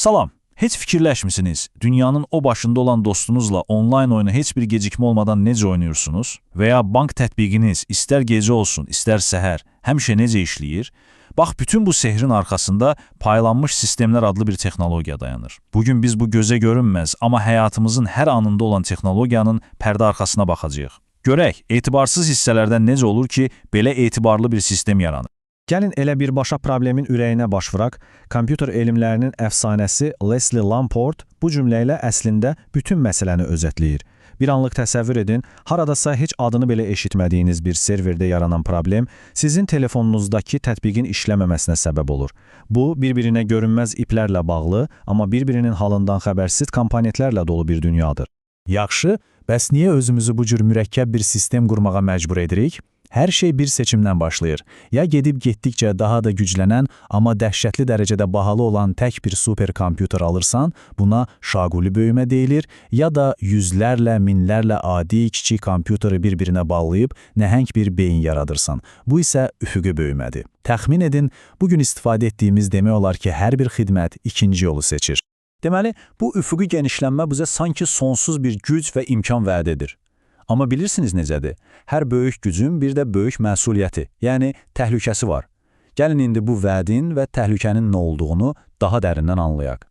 Salam, heç fikirləşmisiniz, dünyanın o başında olan dostunuzla online oyunu heç bir gecikmə olmadan necə oynuyorsunuz? Və ya bank tətbiqiniz istər gecə olsun, istər səhər, həmişə necə işləyir? Bax, bütün bu sehrin arxasında paylanmış sistemlər adlı bir texnologiya dayanır. Bugün biz bu gözə görünməz, amma həyatımızın hər anında olan texnologiyanın pərdə arxasına baxacağıq. Görək, etibarsız hissələrdən necə olur ki, belə etibarlı bir sistem yaranır? Gəlin elə birbaşa problemin ürəyinə baş vuraq. Kompüter elmlərinin əfsanəsi Leslie Lamport bu cümlə ilə əslində bütün məsələni özətləyir. Bir anlıq təsəvvür edin, haradasa heç adını belə eşitmədiyiniz bir serverdə yaranan problem sizin telefonunuzdakı tətbiqin işləməməsinə səbəb olur. Bu, bir-birinə görünməz iplərlə bağlı, amma bir-birinin halından xəbərsiz komponentlərlə dolu bir dünyadır. Yaxşı, bəs niyə özümüzü bu cür mürəkkəb bir sistem qurmağa məcbur edirik? Hər şey bir seçimdən başlayır. Ya gedib getdikcə daha da güclənən, amma dəhşətli dərəcədə bahalı olan tək bir superkompüter alırsan, buna şaquli böyümə deyilir, ya da yüzlərlə, minlərlə adi kiçik kompüteri bir-birinə bağlayıb nəhəng bir beyin yaradırsan. Bu isə üfüqi böyümədir. Təxmin edin, bugün istifadə etdiyimiz demək olar ki, hər bir xidmət ikinci yolu seçir. Deməli, bu üfüqi genişlənmə bizə sanki sonsuz bir güc və imkan vəd edir. Amma bilirsiniz necədir? Hər böyük gücün bir də böyük məsuliyyəti, yəni təhlükəsi var. Gəlin indi bu vədin və təhlükənin nə olduğunu daha dərindən anlayaq.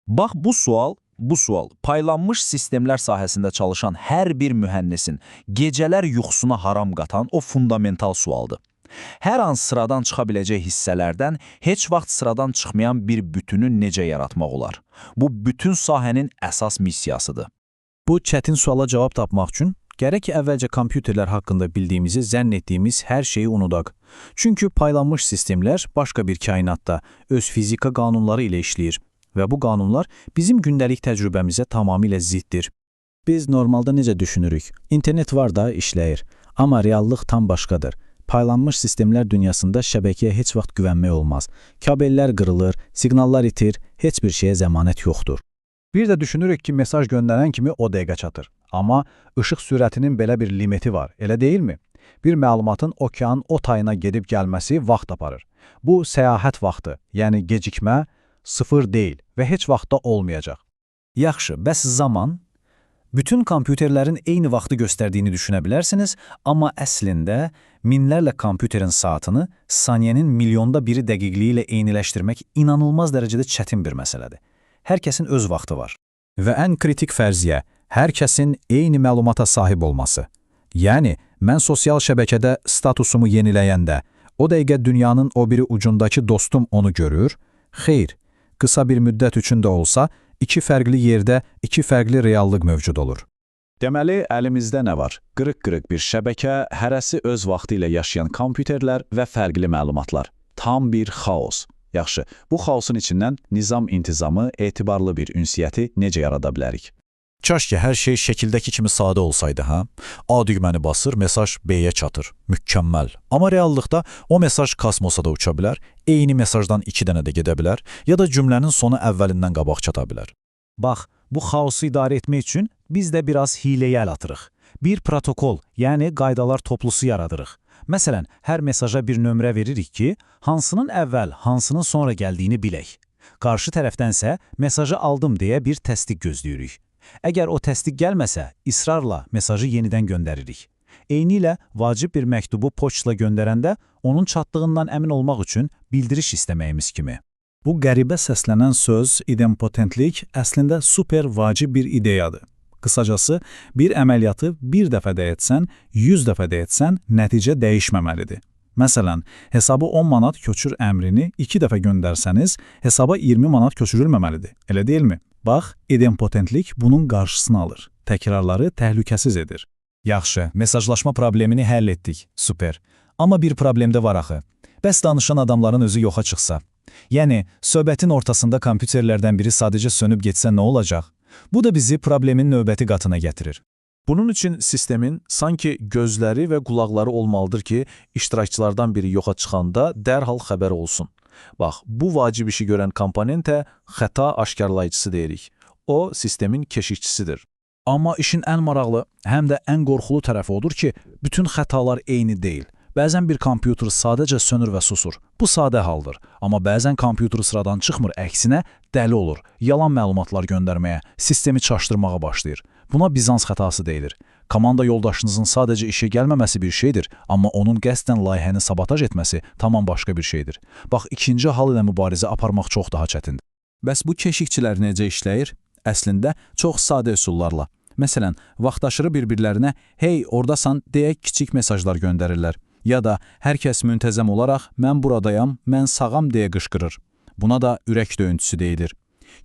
Bax, bu sual paylanmış sistemlər sahəsində çalışan hər bir mühəndisin gecələr yuxusuna haram qatan o fundamental sualdır. Hər an sıradan çıxa biləcək hissələrdən heç vaxt sıradan çıxmayan bir bütünü necə yaratmaq olar? Bu bütün sahənin əsas missiyasıdır. Bu çətin suala cavab tapmaq üçün gərək ki, əvvəlcə kompüterlər haqqında bildiyimizi, zənn etdiyimiz hər şeyi unudaq. Çünki paylanmış sistemlər başqa bir kainatda öz fizika qanunları ilə işləyir və bu qanunlar bizim gündəlik təcrübəmizə tamamilə ziddir. Biz normalda necə düşünürük? İnternet var da, işləyir. Amma reallıq tam başqadır. Paylanmış sistemlər dünyasında şəbəkəyə heç vaxt güvənmək olmaz. Kabellər qırılır, siqnallar itir, heç bir şeyə zəmanət yoxdur. Bir də düşünürük ki, mesaj göndərən kimi o dəqiqə çatır. Amma ışıq sürətinin belə bir limiti var, elə deyilmi? Bir məlumatın okeanın o tayına gedib gəlməsi vaxt aparır. Bu, səyahət vaxtı, yəni gecikmə, sıfır deyil və heç vaxt da olmayacaq. Yaxşı, bəs zaman? Bütün kompüterlərin eyni vaxtı göstərdiyini düşünə bilərsiniz, amma əslində minlərlə kompüterin saatını saniyənin milyonda biri dəqiqliyi ilə eyniləşdirmək inanılmaz dərəcədə çətin bir məsələdir. Hər kəsin öz vaxtı var. Və ən kritik fərziyyə, hər kəsin eyni məlumata sahib olması. Yəni, mən sosial şəbəkədə statusumu yeniləyəndə, o dəqiqə dünyanın o biri ucundakı dostum onu görür. Xeyr, qısa bir müddət üçün də olsa, iki fərqli yerdə iki fərqli reallıq mövcud olur. Deməli, əlimizdə nə var? Qırıq-qırıq bir şəbəkə, hərəsi öz vaxtı ilə yaşayan kompüterlər və fərqli məlumatlar. Tam bir xaos. Yaxşı, bu xaosun içindən nizam-intizamı, etibarlı bir ünsiyyəti necə yarada bilərik? Kaş ki, hər şey şəkildəki kimi sadə olsaydı, hə? A düyməni basır, mesaj B-yə çatır. Mükəmməl. Amma reallıqda o mesaj kosmosa da uça bilər, eyni mesajdan 2 dənə də gedə bilər, ya da cümlənin sonu əvvəlindən qabaq çata bilər. Bax, bu xaosu idarə etmək üçün biz də biraz hiləyə əl atırıq. Bir protokol, yəni qaydalar toplusu yaradırıq. Məsələn, hər mesaja bir nömrə veririk ki, hansının əvvəl, hansının sonra gəldiyini bilək. Qarşı tərəfdənsə, mesajı aldım deyə bir təsdiq gözləyirik. Əgər o təsdiq gəlməsə, israrla mesajı yenidən göndəririk. Eynilə vacib bir məktubu poçtla göndərəndə onun çatdığından əmin olmaq üçün bildiriş istəməyimiz kimi. Bu qəribə səslənən söz, idempotentlik, əslində super vacib bir ideyadır. Qısacası, bir əməliyyatı bir dəfə də etsən, 100 dəfə də etsən, nəticə dəyişməməlidir. Məsələn, hesabı 10 manat köçür əmrini 2 dəfə göndərsəniz, hesaba 20 manat köçürülməməlidir. Elə deyilmi? Bax, idempotentlik bunun qarşısını alır. Təkrarları təhlükəsiz edir. Yaxşı, mesajlaşma problemini həll etdik. Super. Amma bir problem də var axı. Bəs danışan adamların özü yoxa çıxsa? Yəni, söhbətin ortasında kompüterlərdən biri sadəcə sönüb getsə nə olacaq? Bu da bizi problemin növbəti qatına gətirir. Bunun üçün sistemin sanki gözləri və qulaqları olmalıdır ki, iştirakçılardan biri yoxa çıxanda dərhal xəbər olsun. Bax, bu vacib işi görən komponentə xəta aşkarlayıcısı deyirik. O, sistemin keşikçisidir. Amma işin ən maraqlı, həm də ən qorxulu tərəfi odur ki, bütün xətalar eyni deyil. Bəzən bir kompüter sadəcə sönür və susur. Bu sadə haldır. Amma bəzən kompüter sıradan çıxmır, əksinə dəli olur. Yalan məlumatlar göndərməyə, sistemi çaşdırmağa başlayır. Buna Bizans xətası deyilir. Komanda yoldaşınızın sadəcə işə gəlməməsi bir şeydir, amma onun qəsdən layihəni sabotaj etməsi tamam başqa bir şeydir. Bax, ikinci hal ilə mübarizə aparmaq çox daha çətindir. Bəs bu keşikçilər necə işləyir? Əslində, çox sadə üsullarla. Məsələn, vaxtaşırı bir-birlərinə "Hey, ordasan" deyə kiçik mesajlar göndərirlər. Ya da hər kəs müntəzəm olaraq "Mən buradayam, mən sağam" deyə qışqırır. Buna da ürək döyüntüsü deyilir.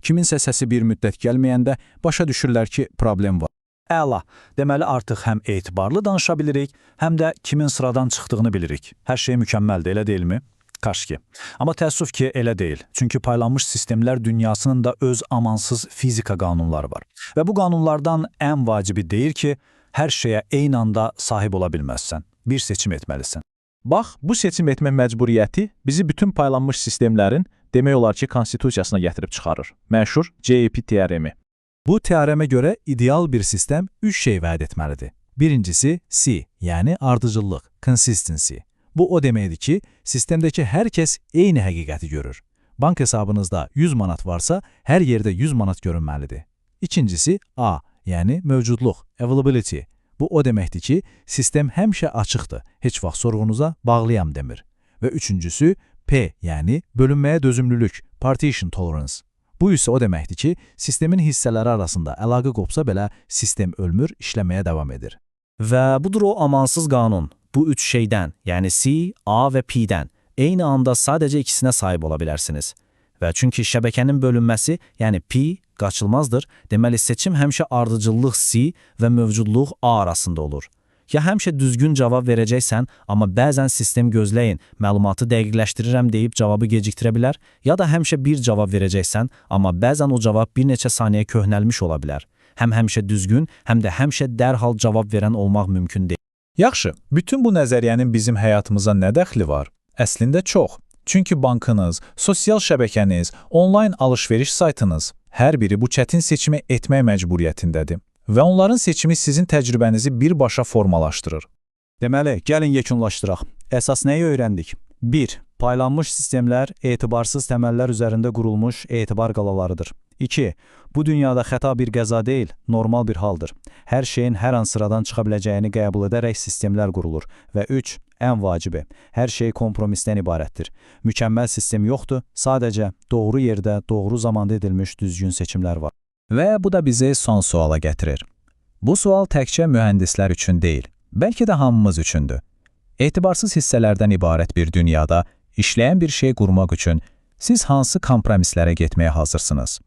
Kiminsə səsi bir müddət gəlməyəndə başa düşürlər ki, problem var. Əla. Deməli artıq həm etibarlı danışa bilirik, həm də kimin sıradan çıxdığını bilirik. Hər şey mükəmməldir, elə deyilmi? Kaş ki. Amma təəssüf ki, elə deyil. Çünki paylanmış sistemlər dünyasının da öz amansız fizika qanunları var. Və bu qanunlardan ən vacibi deyir ki, hər şeyə eyni anda sahib ola bilməzsən. Bir seçim etməlisən. Bax, bu seçim etmə məcburiyyəti bizi bütün paylanmış sistemlərin demək olar ki, konstitusiyasına gətirib çıxarır. Məşhur JEP teoremi. Bu teoremə görə ideal bir sistem 3 şey vəd etməlidir. Birincisi C, yəni ardıcıllıq, consistency. Bu o deməkdir ki, sistemdəki hər kəs eyni həqiqəti görür. Bank hesabınızda 100 manat varsa, hər yerdə 100 manat görünməlidir. İkincisi A, yəni mövcudluq, availability. Bu o deməkdir ki, sistem həmişə açıqdır, heç vaxt sorğunuza bağlıyam demir. Və üçüncüsü P, yəni bölünməyə dözümlülük, partition tolerance. Bu isə o deməkdir ki, sistemin hissələri arasında əlaqə qopsa belə sistem ölmür, işləməyə davam edir. Və budur o amansız qanun. Bu üç şeydən, yəni C, A və P-dən eyni anda sadəcə ikisinə sahib ola bilərsiniz. Və çünki şəbəkənin bölünməsi, yəni P, qaçılmazdır, deməli seçim həmişə ardıcıllıq C və mövcudluq A arasında olur. Ya həmişə düzgün cavab verəcəksən, amma bəzən sistem gözləyin, məlumatı dəqiqləşdirirəm deyib cavabı gecikdirə bilər, ya da həmişə bir cavab verəcəksən, amma bəzən o cavab bir neçə saniyə köhnəlmiş ola bilər. Həm həmişə düzgün, həm də həmişə dərhal cavab verən olmaq mümkün deyil. Yaxşı, bütün bu nəzəriyyənin bizim həyatımıza nə dəxli var? Əslində çox. Çünki bankınız, sosial şəbəkəniz, onlayn alış-veriş saytınız, hər biri bu çətin seçimi etmək məcburiyyətindədir. Və onların seçimi sizin təcrübənizi birbaşa formalaşdırır. Deməli, gəlin yekunlaşdıraq. Əsas nəyi öyrəndik? 1. Paylanmış sistemlər etibarsız təməllər üzərində qurulmuş etibar qalalarıdır. 2. Bu dünyada xəta bir qəza deyil, normal bir haldır. Hər şeyin hər an sıradan çıxa biləcəyini qəbul edərək sistemlər qurulur. Və 3. Ən vacibi, hər şey kompromisdən ibarətdir. Mükəmməl sistem yoxdur, sadəcə doğru yerdə, doğru zamanda edilmiş düzgün seçimlər var. Və bu da bizi son suala gətirir. Bu sual təkcə mühəndislər üçün deyil, bəlkə də hamımız üçündür. Etibarsız hissələrdən ibarət bir dünyada işləyən bir şey qurmaq üçün siz hansı kompromislərə getməyə hazırsınız?